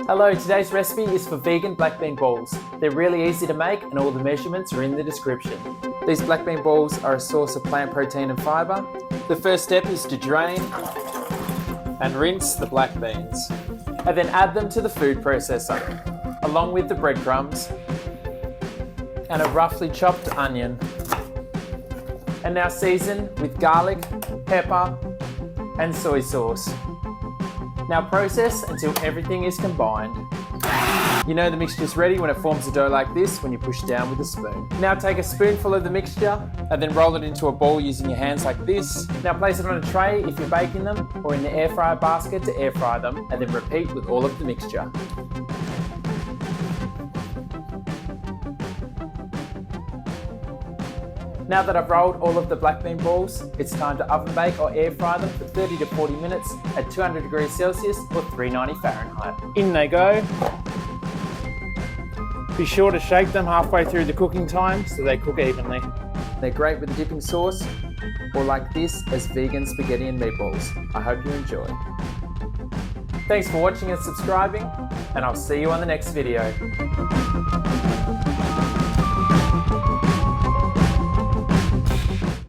Hello, today's recipe is for vegan black bean balls. They're really easy to make and all the measurements are in the description. These black bean balls are a source of plant protein and fibre. The first step is to drain and rinse the black beans, and then add them to the food processor, along with the breadcrumbs and a roughly chopped onion. And now season with garlic, pepper and soy sauce. Now process until everything is combined. You know the mixture's ready when it forms a dough like this when you push down with a spoon. Now take a spoonful of the mixture and then roll it into a ball using your hands like this. Now place it on a tray if you're baking them, or in the air fryer basket to air fry them, and then repeat with all of the mixture. Now that I've rolled all of the black bean balls, it's time to oven bake or air fry them for 30 to 40 minutes at 200 degrees Celsius or 390 Fahrenheit. In they go. Be sure to shake them halfway through the cooking time so they cook evenly. They're great with a dipping sauce, or like this as vegan spaghetti and meatballs. I hope you enjoy. Thanks for watching and subscribing, and I'll see you on the next video.